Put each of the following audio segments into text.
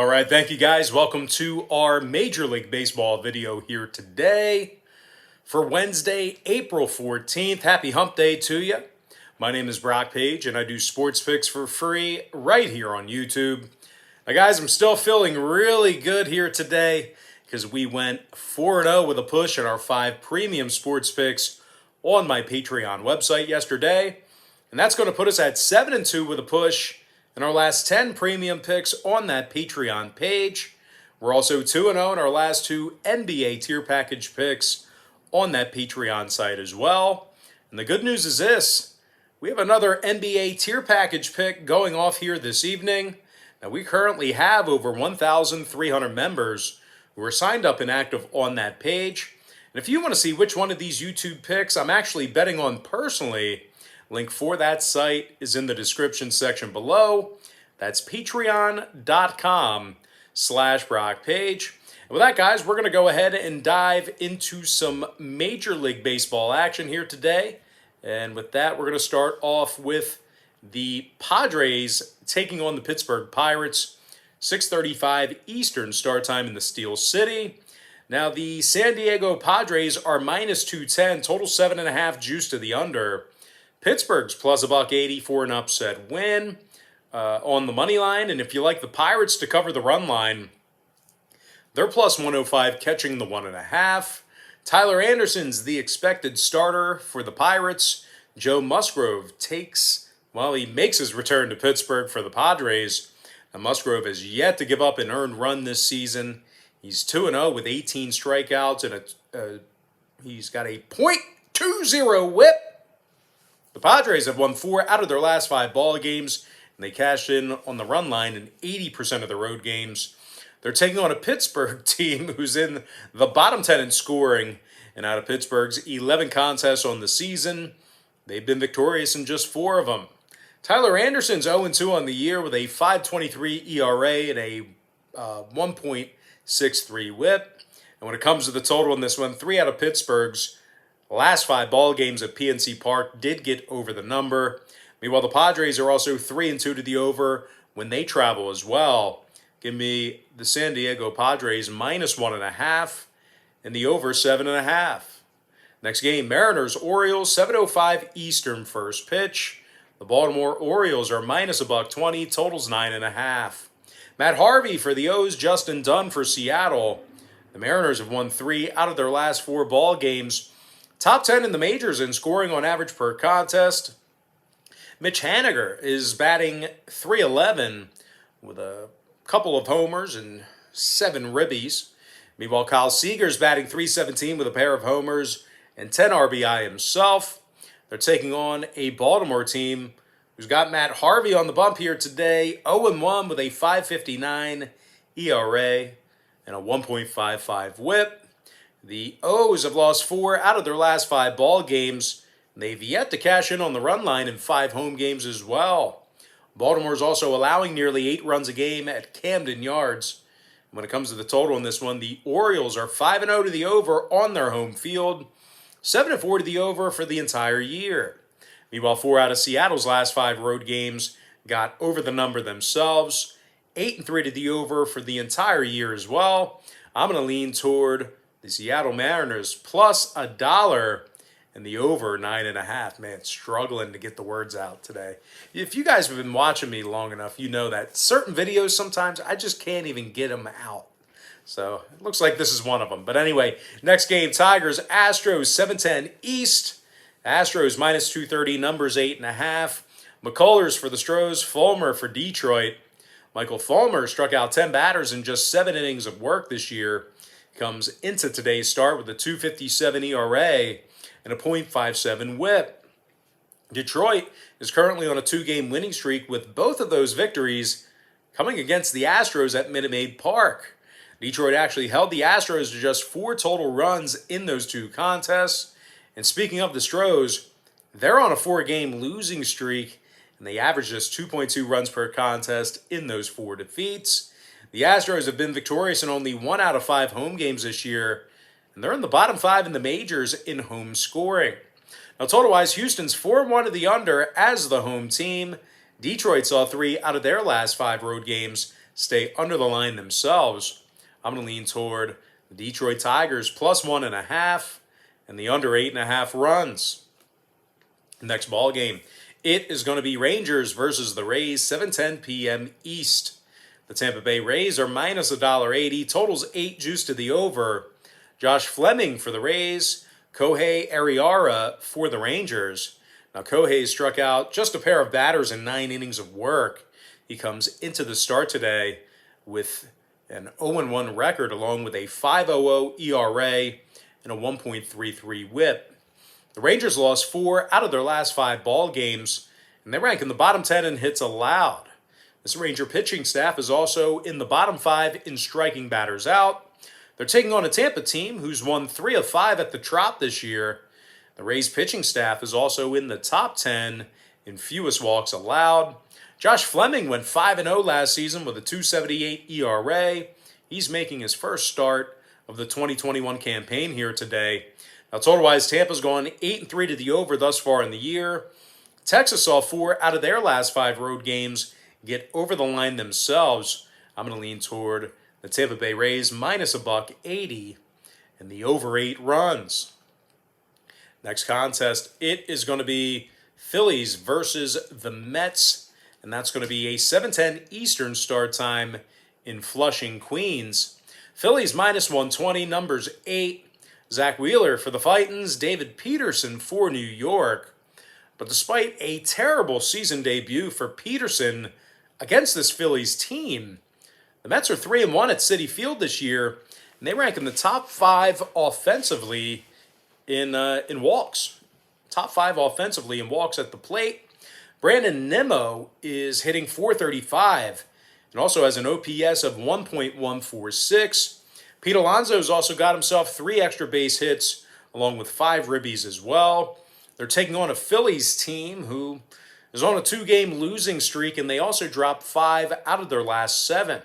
All right, thank you guys. Welcome to our Major League Baseball video here today for Wednesday, April 14th. Happy hump day to you. My name is Brock Page and I do sports picks for free right here on YouTube. Now guys, I'm still feeling really good here today because we went 4-0 with a push in our 5 premium sports picks on my Patreon website yesterday. And that's going to put us at 7-2 with a push in our last 10 premium picks on that Patreon page. We're also 2-0 in our last 2 NBA tier package picks on that Patreon site as well. And the good news is this: we have another NBA tier package pick going off here this evening. Now, we currently have over 1,300 members who are signed up and active on that page. And if you want to see which one of these YouTube picks I'm actually betting on personally, link for that site is in the description section below. That's patreon.com/BrockPage. And with that, guys, we're going to go ahead and dive into some Major League Baseball action here today. And with that, we're going to start off with the Padres taking on the Pittsburgh Pirates. 6:35 Eastern start time in the Steel City. Now, the San Diego Padres are minus 210, total 7.5 juice to the under. Pittsburgh's plus $1.80 for an upset win on the money line. And if you like the Pirates to cover the run line, they're plus 105 catching the 1.5. Tyler Anderson's the expected starter for the Pirates. Joe Musgrove he makes his return to Pittsburgh for the Padres. Now, Musgrove has yet to give up an earned run this season. He's 2-0 with 18 strikeouts and he's got a .20 whip. The Padres have won 4 out of their last 5 ball games, and they cashed in on the run line in 80% of the road games. They're taking on a Pittsburgh team who's in the bottom 10 in scoring, and out of Pittsburgh's 11 contests on the season, they've been victorious in just 4 of them. Tyler Anderson's 0-2 on the year with a 5.23 ERA and a 1.63 whip. And when it comes to the total in this one, 3 out of Pittsburgh's last 5 ball games at PNC Park did get over the number. Meanwhile, the Padres are also 3-2 to the over when they travel as well. Give me the San Diego Padres minus 1.5 and the over 7.5. Next game, Mariners Orioles, 7:05 Eastern first pitch. The Baltimore Orioles are minus $1.20, totals 9.5. Matt Harvey for the O's, Justin Dunn for Seattle. The Mariners have won 3 out of their last 4 ball games. Top 10 in the majors in scoring on average per contest. Mitch Haniger is batting .311 with a couple of homers and 7 ribbies. Meanwhile, Kyle Seager's batting .317 with a pair of homers and 10 RBI himself. They're taking on a Baltimore team who's got Matt Harvey on the bump here today. 0-1 with a 5.59 ERA and a 1.55 whip. The O's have lost 4 out of their last 5 ball games. They've yet to cash in on the run line in 5 home games as well. Baltimore's also allowing nearly 8 runs a game at Camden Yards. When it comes to the total in this one, the Orioles are 5-0 to the over on their home field, 7-4 to the over for the entire year. Meanwhile, 4 out of Seattle's last 5 road games got over the number themselves, 8-3 to the over for the entire year as well. I'm going to lean toward the Seattle Mariners plus $1 and the over 9.5. Man, struggling to get the words out today. If you guys have been watching me long enough, you know that certain videos sometimes I just can't even get them out. So it looks like this is one of them. But anyway, next game, Tigers, Astros, 7:10 East. Astros minus 230, numbers 8.5. McCullers for the Stros, Fulmer for Detroit. Michael Fulmer struck out 10 batters in just 7 innings of work this year. Comes into today's start with a 2.57 ERA and a .57 whip. Detroit is currently on a 2-game winning streak with both of those victories coming against the Astros at Minute Maid Park. Detroit actually held the Astros to just 4 total runs in those 2 contests. And speaking of the Stros, they're on a 4-game losing streak, and they averaged just 2.2 runs per contest in those 4 defeats. The Astros have been victorious in only 1 out of 5 home games this year, and they're in the bottom 5 in the majors in home scoring. Now, total-wise, Houston's 4-1 to the under as the home team. Detroit saw 3 out of their last 5 road games, stay under the line themselves. I'm going to lean toward the Detroit Tigers plus 1.5 and the under 8.5 runs. Next ball game, it is going to be Rangers versus the Rays, 7:10 p.m. East. The Tampa Bay Rays are minus $1.80. Totals 8 juice to the over. Josh Fleming for the Rays. Kohei Ariara for the Rangers. Now, Kohei struck out just a pair of batters in 9 innings of work. He comes into the start today with an 0-1 record along with a 5.00 ERA and a 1.33 whip. The Rangers lost 4 out of their last 5 ball games, and they rank in the bottom 10 in hits allowed. This Ranger pitching staff is also in the bottom 5 in striking batters out. They're taking on a Tampa team who's won 3 of 5 at the Trop this year. The Rays pitching staff is also in the top 10 in fewest walks allowed. Josh Fleming went 5-0 last season with a 2.78 ERA. He's making his first start of the 2021 campaign here today. Now, total-wise, Tampa's gone 8-3 to the over thus far in the year. Texas saw 4 out of their last 5 road games get over the line themselves. I'm going to lean toward the Tampa Bay Rays minus $1.80 and the over 8 runs. Next contest, it is going to be Phillies versus the Mets, and that's going to be a 7:10 Eastern start time in Flushing, Queens. Phillies minus 120, numbers 8. Zach Wheeler for the Fightins, David Peterson for New York. But despite a terrible season debut for Peterson against this Phillies team, the Mets are 3-1 at Citi Field this year, and they rank in the top 5 offensively in walks. Top 5 offensively in walks at the plate. Brandon Nimmo is hitting .435 and also has an OPS of 1.146. Pete Alonso's also got himself 3 extra base hits along with 5 ribbies as well. They're taking on a Phillies team who is on a 2-game losing streak, and they also dropped 5 out of their last 7.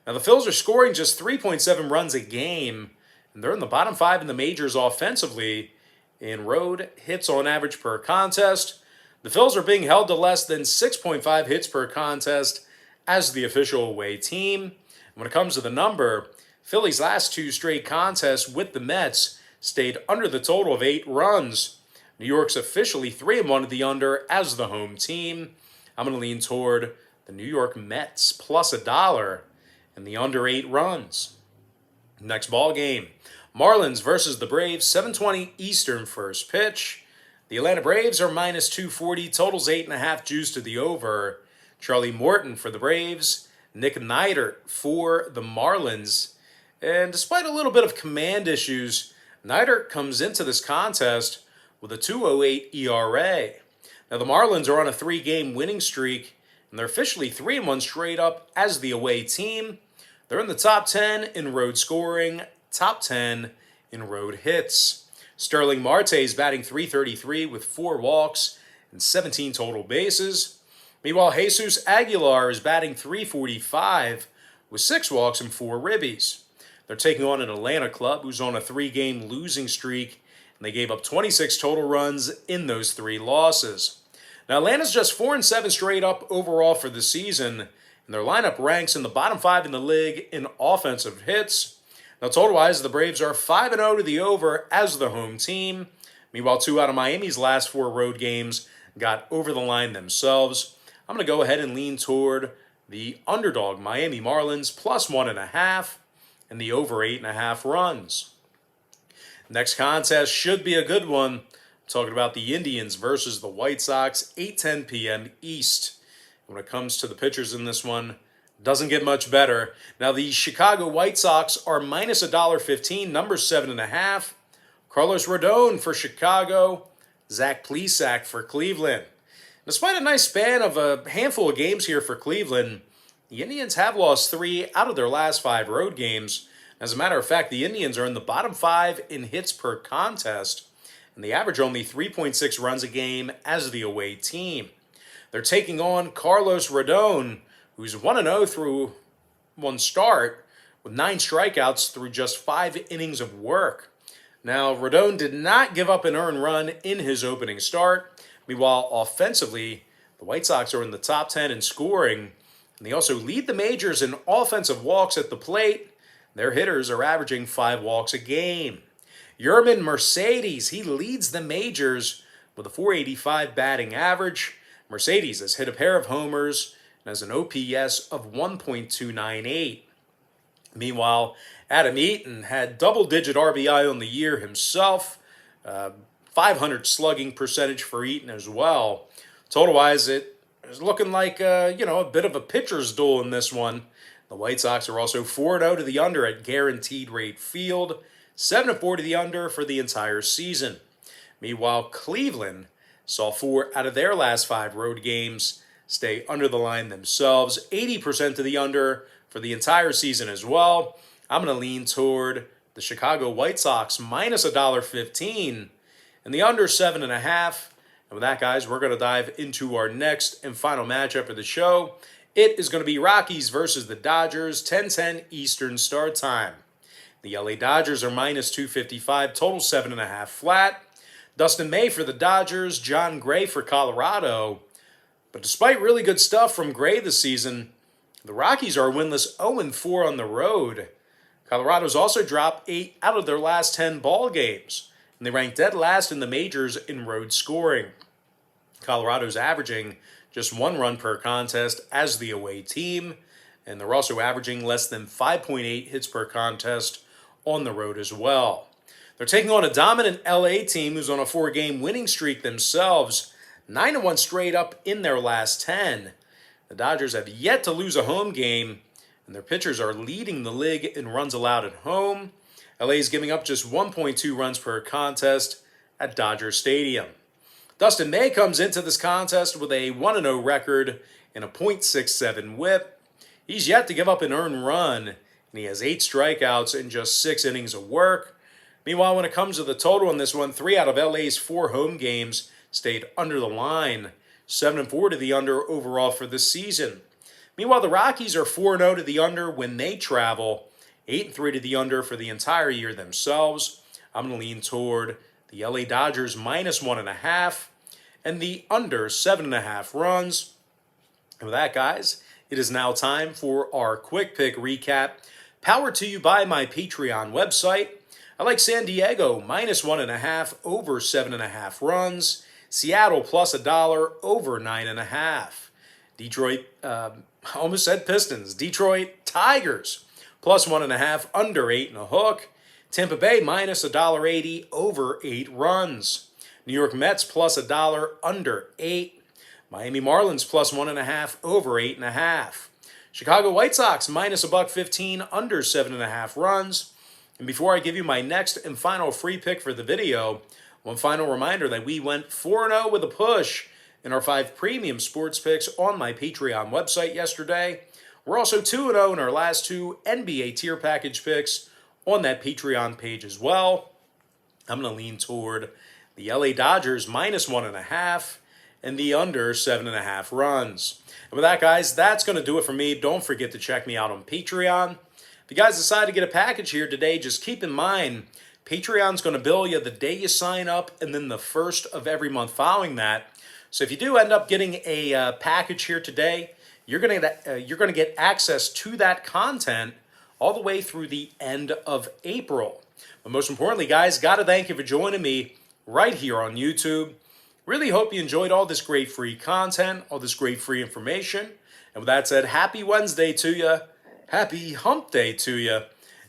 Now, the Phils are scoring just 3.7 runs a game, and they're in the bottom 5 in the majors offensively in road hits on average per contest. The Phils are being held to less than 6.5 hits per contest as the official away team. And when it comes to the number, Philly's last 2 straight contests with the Mets stayed under the total of 8 runs. New York's officially 3-1 to the under as the home team. I'm going to lean toward the New York Mets plus $1 and the under 8 runs. Next ball game, Marlins versus the Braves, 7:20 Eastern first pitch. The Atlanta Braves are minus 240, totals 8.5 juice to the over. Charlie Morton for the Braves, Nick Neidert for the Marlins. And despite a little bit of command issues, Neidert comes into this contest with a 2.08 ERA. Now, the Marlins are on a 3-game winning streak, and they're officially 3-1 straight up as the away team. They're in the top 10 in road scoring, top 10 in road hits. Sterling Marte is batting .333 with 4 walks and 17 total bases. Meanwhile, Jesus Aguilar is batting .345 with 6 walks and 4 ribbies. They're taking on an Atlanta club who's on a 3-game losing streak, and they gave up 26 total runs in those 3 losses. Now, Atlanta's just 4-7 straight up overall for the season, and their lineup ranks in the bottom 5 in the league in offensive hits. Now, total-wise, the Braves are 5-0 to the over as the home team. Meanwhile, 2 out of Miami's last 4 road games got over the line themselves. I'm going to go ahead and lean toward the underdog Miami Marlins plus 1.5 and the over 8.5 runs. Next contest should be a good one. I'm talking about the Indians versus the White Sox, 8:10 p.m. East. When it comes to the pitchers in this one, doesn't get much better. Now, the Chicago White Sox are minus $1.15, number 7.5. Carlos Rodon for Chicago, Zach Plesac for Cleveland. Despite a nice span of a handful of games here for Cleveland, the Indians have lost 3 out of their last 5 road games. As a matter of fact, the Indians are in the bottom 5 in hits per contest, and they average only 3.6 runs a game as the away team. They're taking on Carlos Rodon, who's 1-0 through 1 start, with 9 strikeouts through just 5 innings of work. Now, Rodon did not give up an earned run in his opening start. Meanwhile, offensively, the White Sox are in the top 10 in scoring, And they also lead the majors in offensive walks at the plate. Their hitters are averaging 5 walks a game. Yermin Mercedes, he leads the majors with a .485 batting average. Mercedes has hit a pair of homers and has an OPS of 1.298. Meanwhile, Adam Eaton had double-digit RBI on the year himself. 500 slugging percentage for Eaton as well. Total-wise, it is looking like a bit of a pitcher's duel in this one. The White Sox are also 4-0 to the under at Guaranteed Rate Field, 7-4 to the under for the entire season. Meanwhile, Cleveland saw 4 out of their last 5 road games stay under the line themselves, 80% to the under for the entire season as well. I'm going to lean toward the Chicago White Sox minus $1.15 and the under 7.5. And with that, guys, we're going to dive into our next and final matchup of the show. It is going to be Rockies versus the Dodgers, 10:10 Eastern start time. The LA Dodgers are minus 255, total 7.5 flat. Dustin May for the Dodgers, John Gray for Colorado. But despite really good stuff from Gray this season, the Rockies are winless 0-4 on the road. Colorado's also dropped 8 out of their last 10 ball games, and they rank dead last in the majors in road scoring. Colorado's averaging just 1 run per contest as the away team, and they're also averaging less than 5.8 hits per contest on the road as well. They're taking on a dominant LA team who's on a 4-game winning streak themselves, 9-1 straight up in their last 10. The Dodgers have yet to lose a home game, and their pitchers are leading the league in runs allowed at home. LA is giving up just 1.2 runs per contest at Dodger Stadium. Dustin May comes into this contest with a 1-0 record and a .67 whip. He's yet to give up an earned run, and he has 8 strikeouts in just 6 innings of work. Meanwhile, when it comes to the total in this one, 3 out of LA's 4 home games stayed under the line, 7-4 to the under overall for this season. Meanwhile, the Rockies are 4-0 to the under when they travel, 8-3 to the under for the entire year themselves. I'm going to lean toward the LA Dodgers minus 1.5 and the under 7.5 runs. And with that, guys, it is now time for our quick pick recap. Powered to you by my Patreon website. I like San Diego minus 1.5 over 7.5 runs. Seattle plus $1 over 9.5. Detroit, almost said Pistons. Detroit Tigers plus 1.5 under 8.5. Tampa Bay minus $1.80 over 8 runs. New York Mets plus $1 under 8. Miami Marlins plus 1.5 over 8.5. Chicago White Sox minus $1.15 under 7.5 runs. And before I give you my next and final free pick for the video, one final reminder that we went 4-0 with a push in our 5 premium sports picks on my Patreon website yesterday. We're also 2-0 in our last 2 NBA tier package picks on that Patreon page as well. I'm going to lean toward the LA Dodgers minus 1.5 and the under 7.5 runs. And with that, guys, that's going to do it for me. Don't forget to check me out on Patreon. If you guys decide to get a package here today, just keep in mind, Patreon's going to bill you the day you sign up and then the first of every month following that. So if you do end up getting a package here today, you're going to get access to that content all the way through the end of April. But most importantly, guys, got to thank you for joining me right here on YouTube. Really hope you enjoyed all this great free content, all this great free information. And with that said, happy Wednesday to you. Happy hump day to you.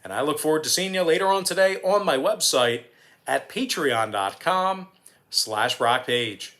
And I look forward to seeing you later on today on my website at patreon.com/BrockPage.